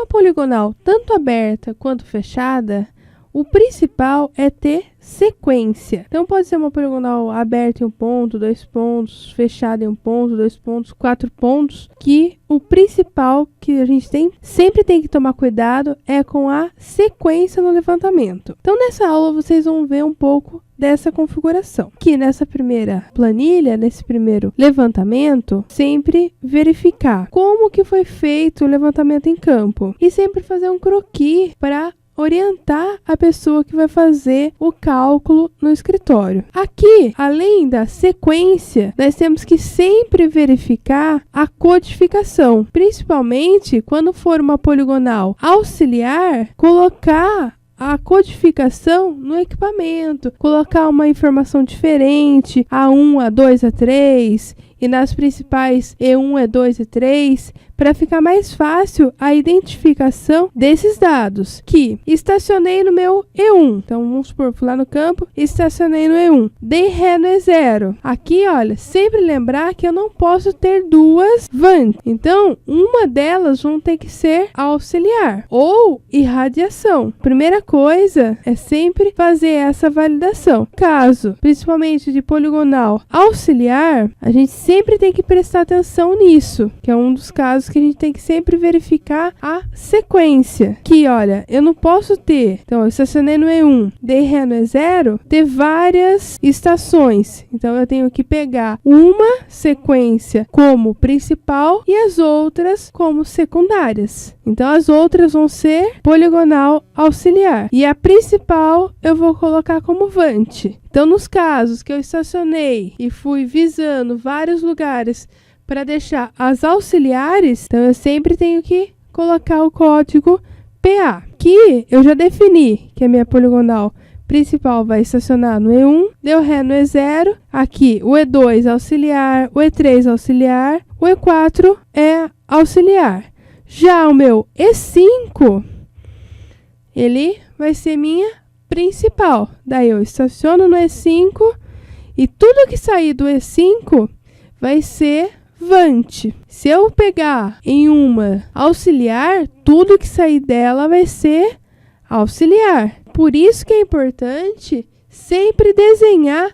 uma poligonal tanto aberta quanto fechada, o principal é ter sequência. Então, pode ser uma poligonal aberta em um ponto, 2 pontos, fechada em um ponto, 2 pontos, 4 pontos, que o principal que a gente sempre tem que tomar cuidado é com a sequência no levantamento. Então, nessa aula, vocês vão ver um pouco dessa configuração. Aqui nessa primeira planilha, nesse primeiro levantamento, sempre verificar como que foi feito o levantamento em campo e sempre fazer um croquis para orientar a pessoa que vai fazer o cálculo no escritório. Aqui, além da sequência, nós temos que sempre verificar a codificação, principalmente quando for uma poligonal auxiliar, colocar a codificação no equipamento, colocar uma informação diferente, A1, A2, A3, e nas principais E1, E2 e E3, para ficar mais fácil a identificação desses dados. Que estacionei no meu E1. Então, vamos supor, fui lá no campo, estacionei no E1. Dei ré no E0. Aqui, olha, sempre lembrar que eu não posso ter duas VANT. Então, uma delas vão ter que ser auxiliar ou irradiação. Primeira coisa é sempre fazer essa validação. Caso, principalmente de poligonal auxiliar, a gente sempre tem que prestar atenção nisso, que é um dos casos que a gente tem que sempre verificar a sequência. Que, olha, eu não posso ter, então eu estacionei no E1, dei ré no E0, ter várias estações. Então eu tenho que pegar uma sequência como principal e as outras como secundárias. Então as outras vão ser poligonal auxiliar e a principal eu vou colocar como VANT. Então, nos casos que eu estacionei e fui visando vários lugares para deixar as auxiliares, então eu sempre tenho que colocar o código PA, que eu já defini que a minha poligonal principal vai estacionar no E1, deu ré no E0, aqui o E2 auxiliar, o E3 auxiliar, o E4 é auxiliar. Já o meu E5, ele vai ser minha principal. Daí eu estaciono no E5 e tudo que sair do E5 vai ser VANT. Se eu pegar em uma auxiliar, tudo que sair dela vai ser auxiliar. Por isso que é importante sempre desenhar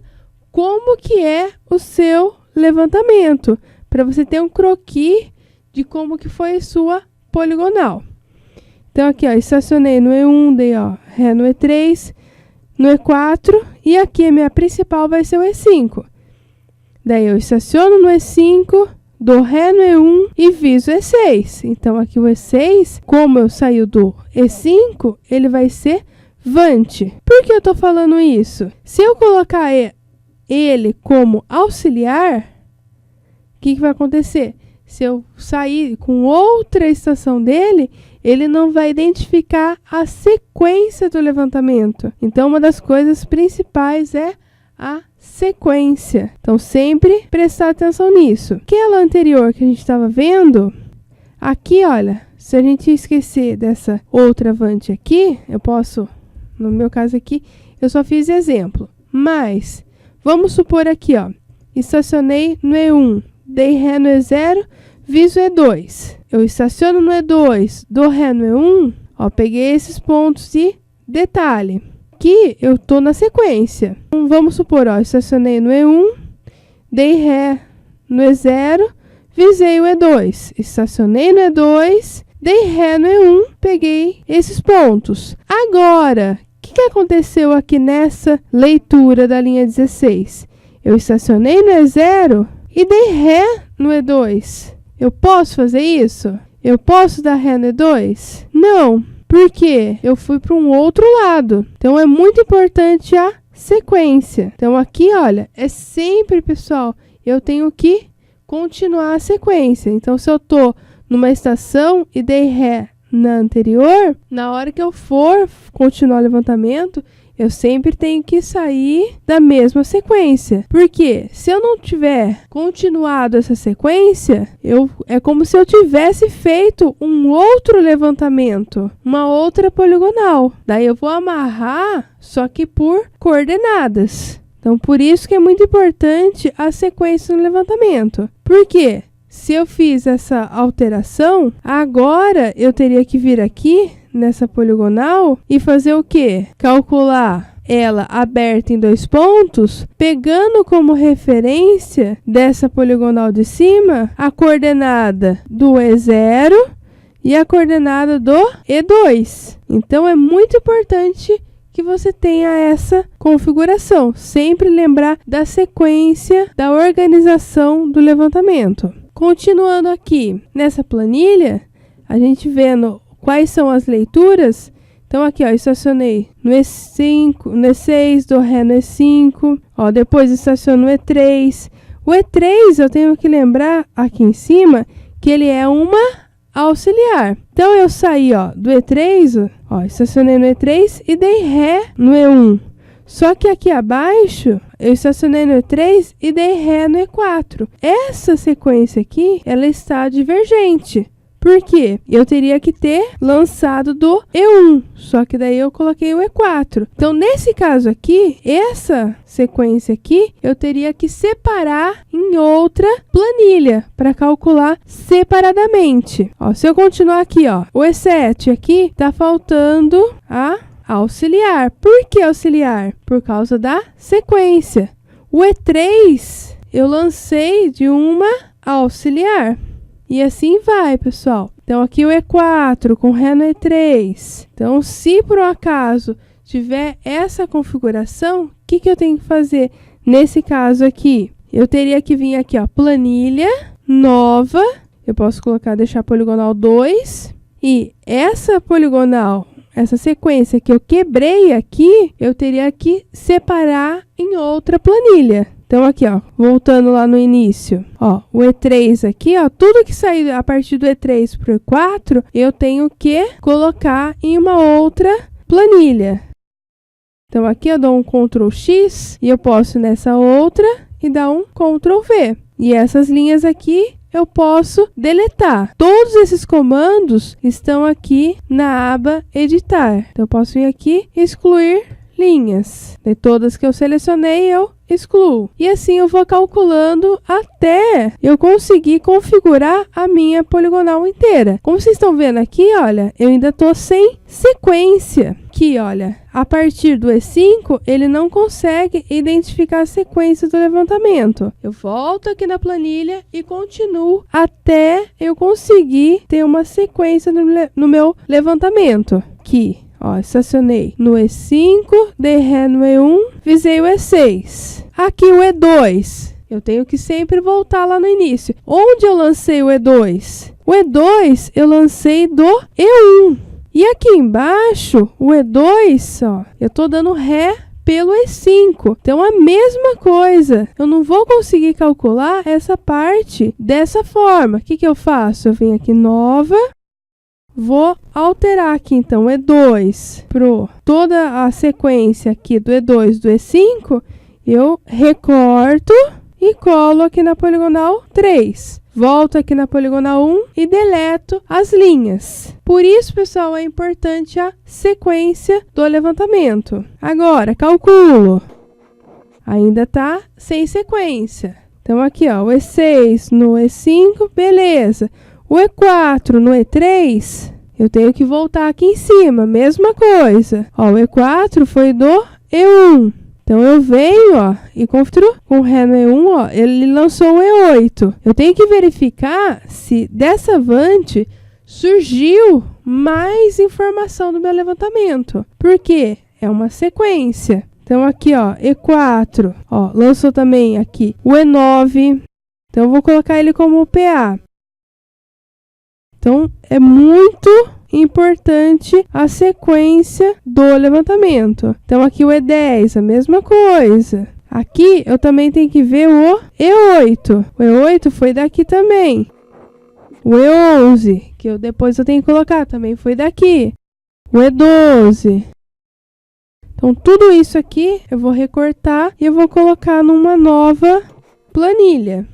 como que é o seu levantamento, para você ter um croquis de como que foi a sua poligonal. Então, aqui, ó, estacionei no E1, dei, ó, ré no E3, no E4, e aqui a minha principal vai ser o E5. Daí, eu estaciono no E5, dou ré no E1 e viso o E6. Então, aqui o E6, como eu saí do E5, ele vai ser VANT. Por que eu tô falando isso? Se eu colocar ele como auxiliar, o que vai acontecer? Se eu sair com outra estação dele, ele não vai identificar a sequência do levantamento. Então, uma das coisas principais é a sequência. Então, sempre prestar atenção nisso. Aquela anterior que a gente estava vendo, aqui, olha, se a gente esquecer dessa outra VANT aqui, eu posso, no meu caso aqui, eu só fiz exemplo. Mas, vamos supor aqui, ó, estacionei no E1, dei ré no E0, viso E2. Eu estaciono no E2, dou ré no E1, ó, peguei esses pontos de detalhe. Aqui eu tô na sequência. Então, vamos supor, ó, estacionei no E1, dei ré no E0, visei o E2. Estacionei no E2, dei ré no E1, peguei esses pontos. Agora, o que aconteceu aqui nessa leitura da linha 16? Eu estacionei no E0 e dei ré no E2. Eu posso fazer isso? Eu posso dar ré no E2? Não, porque eu fui para um outro lado. Então, é muito importante a sequência. Então, aqui, olha, é sempre, pessoal, eu tenho que continuar a sequência. Então, se eu estou numa estação e dei ré na anterior, na hora que eu for continuar o levantamento, eu sempre tenho que sair da mesma sequência. Porque se eu não tiver continuado essa sequência, é como se eu tivesse feito um outro levantamento, uma outra poligonal. Daí eu vou amarrar, só que por coordenadas. Então, por isso que é muito importante a sequência no levantamento. Por quê? se eu fiz essa alteração, agora eu teria que vir aqui nessa poligonal e fazer o quê? Calcular ela aberta em 2 pontos, pegando como referência dessa poligonal de cima a coordenada do E0 e a coordenada do E2. Então é muito importante que você tenha essa configuração. Sempre lembrar da sequência, da organização do levantamento. Continuando aqui nessa planilha, a gente vendo quais são as leituras. Então aqui, ó, estacionei no E5, no E6, dou ré no E5, ó, depois estaciono no E3. O E3 eu tenho que lembrar aqui em cima que ele é uma auxiliar. Então eu saí, ó, do E3, ó, estacionei no E3 e dei ré no E1. Só que aqui abaixo eu estacionei no E3 e dei ré no E4. Essa sequência aqui, ela está divergente. Por quê? Eu teria que ter lançado do E1, só que daí eu coloquei o E4. Então, nesse caso aqui, essa sequência aqui, eu teria que separar em outra planilha para calcular separadamente. Ó, se eu continuar aqui, ó, o E7 aqui, tá faltando a auxiliar. Por que auxiliar? Por causa da sequência. O E3, eu lancei de uma auxiliar. E assim vai, pessoal. Então, aqui o E4 com ré no E3. Então, se por um acaso tiver essa configuração, o que eu tenho que fazer nesse caso aqui? Eu teria que vir aqui, ó, planilha, nova. Eu posso colocar, deixar poligonal 2. E essa poligonal, essa sequência que eu quebrei aqui, eu teria que separar em outra planilha. Então, aqui, ó, voltando lá no início, ó, o E3 aqui, ó, tudo que sair a partir do E3 para o E4, eu tenho que colocar em uma outra planilha. Então, aqui eu dou um Ctrl X e eu posso ir nessa outra e dar um Ctrl V. E essas linhas aqui eu posso deletar. Todos esses comandos estão aqui na aba Editar. Então, eu posso vir aqui e excluir linhas. De todas que eu selecionei, eu excluo. E assim eu vou calculando até eu conseguir configurar a minha poligonal inteira. Como vocês estão vendo aqui, olha, eu ainda estou sem sequência. Aqui, olha, a partir do E5, ele não consegue identificar a sequência do levantamento. Eu volto aqui na planilha e continuo até eu conseguir ter uma sequência no meu levantamento. Aqui. Ó, estacionei no E5, dei ré no E1, visei o E6. Aqui o E2. Eu tenho que sempre voltar lá no início. Onde eu lancei o E2? O E2 eu lancei do E1. E aqui embaixo, o E2, ó, eu tô dando ré pelo E5. Então, a mesma coisa. Eu não vou conseguir calcular essa parte dessa forma. O que eu faço? Eu venho aqui, nova. Vou alterar aqui, então, E2 para toda a sequência aqui do E2 do E5, eu recorto e colo aqui na poligonal 3. Volto aqui na poligonal 1 e deleto as linhas. Por isso, pessoal, é importante a sequência do levantamento. Agora, calculo. Ainda está sem sequência. Então, aqui, ó, o E6 no E5, beleza. O E4 no E3, eu tenho que voltar aqui em cima, mesma coisa. Ó, o E4 foi do E1. Então, eu venho, ó, e confiro com ré no E1, ó, ele lançou o E8. Eu tenho que verificar se dessa avante surgiu mais informação do meu levantamento. Por quê? É uma sequência. Então, aqui, ó, E4, ó, lançou também aqui o E9. Então, eu vou colocar ele como PA. Então, é muito importante a sequência do levantamento. Então, aqui o E10, a mesma coisa. Aqui, eu também tenho que ver o E8. O E8 foi daqui também. O E11, que depois eu tenho que colocar, também foi daqui. O E12. Então, tudo isso aqui eu vou recortar e eu vou colocar numa nova planilha.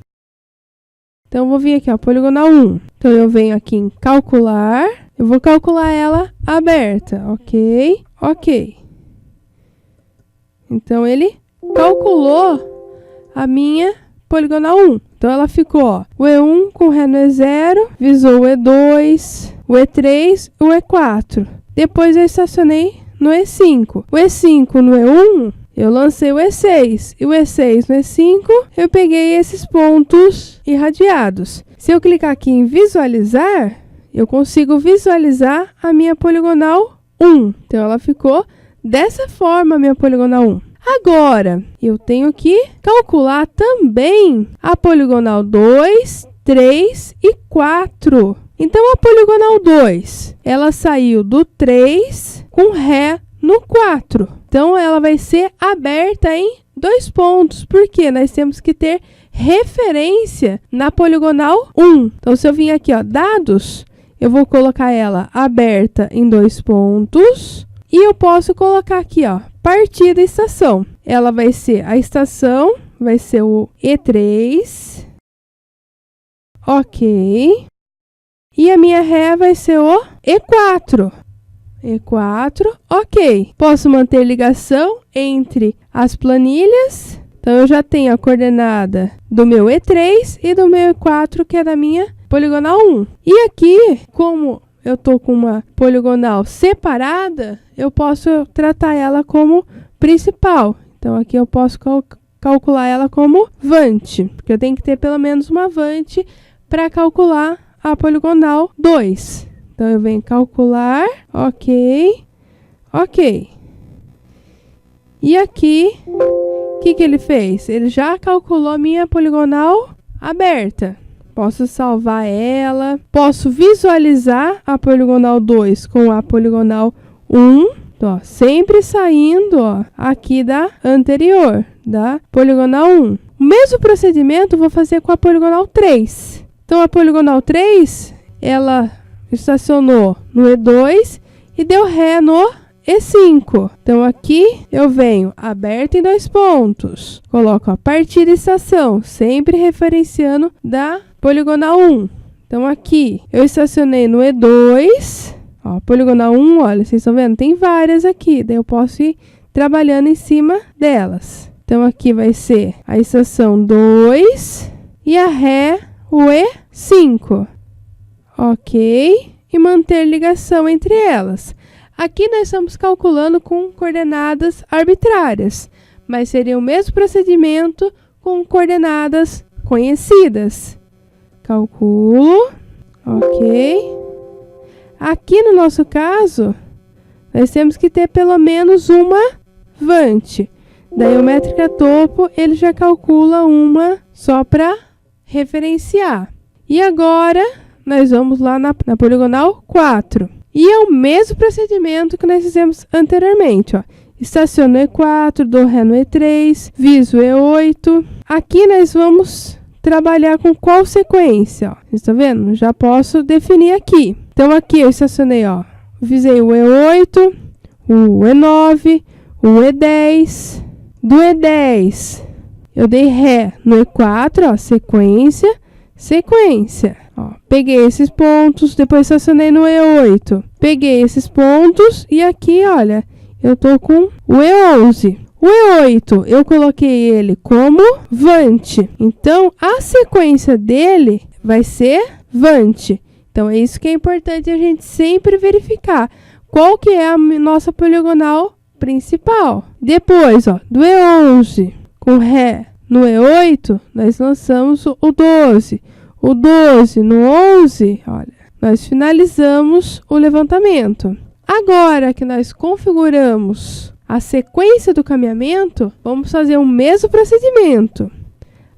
Então, eu vou vir aqui, ó, poligonal 1. Então, eu venho aqui em calcular. Eu vou calcular ela aberta, ok? Ok. Então, ele calculou a minha poligonal 1. Então, ela ficou, ó, o E1 com Ré no E0, visou o E2, o E3 e o E4. Depois, eu estacionei no E5. O E5 no E1, eu lancei o E6. E o E6 no E5, eu peguei esses pontos irradiados. Se eu clicar aqui em visualizar, eu consigo visualizar a minha poligonal 1. Então, ela ficou dessa forma, a minha poligonal 1. Agora, eu tenho que calcular também a poligonal 2, 3 e 4. Então, a poligonal 2, ela saiu do 3 com Ré no 4. Então, ela vai ser aberta em 2 pontos, porque nós temos que ter referência na poligonal 1. Então, se eu vim aqui, ó, dados, eu vou colocar ela aberta em 2 pontos. E eu posso colocar aqui, ó, partida estação. Ela vai ser a estação, vai ser o E3. Ok. E a minha ré vai ser o E4. E4, ok. Posso manter ligação entre as planilhas. Então, eu já tenho a coordenada do meu E3 e do meu E4, que é da minha poligonal 1. E aqui, como eu tô com uma poligonal separada, eu posso tratar ela como principal. Então, aqui eu posso calcular ela como vante, porque eu tenho que ter pelo menos uma vante para calcular a poligonal 2. Então, eu venho calcular, ok, ok. E aqui, o que ele fez? Ele já calculou a minha poligonal aberta. Posso salvar ela, posso visualizar a poligonal 2 com a poligonal 1, ó, sempre saindo, ó, aqui da anterior, da poligonal 1. O mesmo procedimento eu vou fazer com a poligonal 3. Então, a poligonal 3, ela estacionou no E2 e deu Ré no E5. Então, aqui eu venho aberto em 2 pontos. Coloco a partida e estação, sempre referenciando da poligonal 1. Então, aqui eu estacionei no E2. Ó, poligonal 1, olha, vocês estão vendo? Tem várias aqui. Daí eu posso ir trabalhando em cima delas. Então, aqui vai ser a estação 2 e a ré, o E5. Ok. E manter ligação entre elas. Aqui nós estamos calculando com coordenadas arbitrárias, mas seria o mesmo procedimento com coordenadas conhecidas. Calculo, ok. Aqui no nosso caso, nós temos que ter pelo menos uma vante. Daí o métrica topo, ele já calcula uma só para referenciar. E agora, nós vamos lá na poligonal 4. E é o mesmo procedimento que nós fizemos anteriormente, ó. Estaciono E4, dou Ré no E3, viso E8. Aqui nós vamos trabalhar com qual sequência, ó. Vocês estão vendo? Já posso definir aqui. Então, aqui eu estacionei, ó. Visei o E8, o E9, o E10. Do E10, eu dei Ré no E4, ó. Sequência, sequência. Ó, peguei esses pontos, depois estacionei no E8. Peguei esses pontos e aqui, olha, eu tô com o E11. O E8, eu coloquei ele como vante. Então, a sequência dele vai ser vante. Então, é isso que é importante a gente sempre verificar. Qual que é a nossa poligonal principal? Depois, ó, do E11 com Ré no E8, nós lançamos o 12. O 12 no 11, olha, nós finalizamos o levantamento. Agora que nós configuramos a sequência do caminhamento, vamos fazer o mesmo procedimento.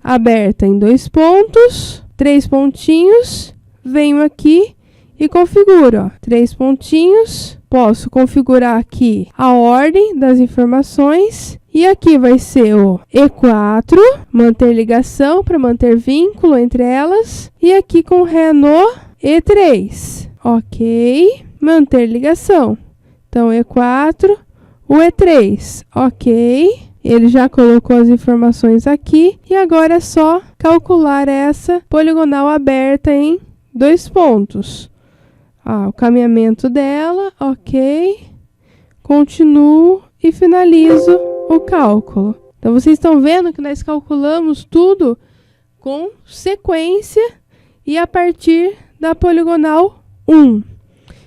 Aberta em 2 pontos, 3 pontinhos, venho aqui e configuro, ó, 3 pontinhos. Posso configurar aqui a ordem das informações. E aqui vai ser o E4, manter ligação para manter vínculo entre elas. E aqui com Ré no E3. Ok, manter ligação. Então, E4, o E3. Ok, ele já colocou as informações aqui. E agora é só calcular essa poligonal aberta em 2 pontos. O caminhamento dela, ok. Continuo e finalizo o cálculo. Então, vocês estão vendo que nós calculamos tudo com sequência e a partir da poligonal 1.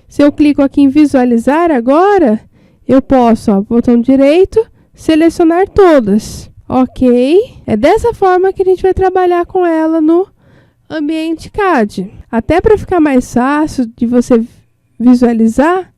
Se eu clico aqui em visualizar agora, eu posso, ó, botão direito, selecionar todas. Ok? É dessa forma que a gente vai trabalhar com ela no ambiente CAD. Até para ficar mais fácil de você visualizar,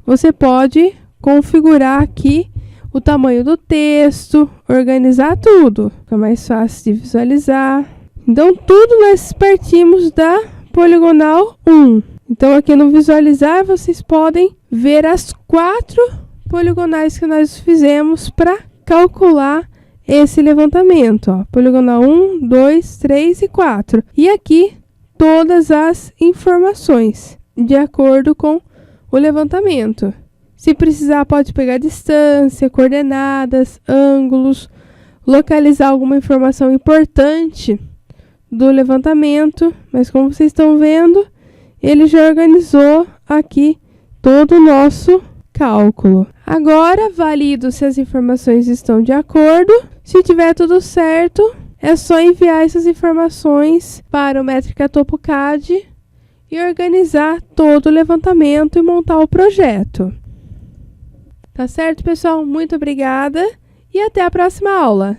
você pode configurar aqui o tamanho do texto, organizar tudo. Fica mais fácil de visualizar. Então, tudo nós partimos da poligonal 1. Então, aqui no visualizar, vocês podem ver as 4 poligonais que nós fizemos para calcular esse levantamento. Ó. Poligonal 1, 2, 3 e 4. E aqui, todas as informações de acordo com o levantamento. Se precisar, pode pegar distância, coordenadas, ângulos, localizar alguma informação importante do levantamento. Mas como vocês estão vendo, ele já organizou aqui todo o nosso cálculo. Agora, valido se as informações estão de acordo. Se tiver tudo certo, é só enviar essas informações para o Métrica Topo CAD e organizar todo o levantamento e montar o projeto. Tá certo, pessoal? Muito obrigada e até a próxima aula!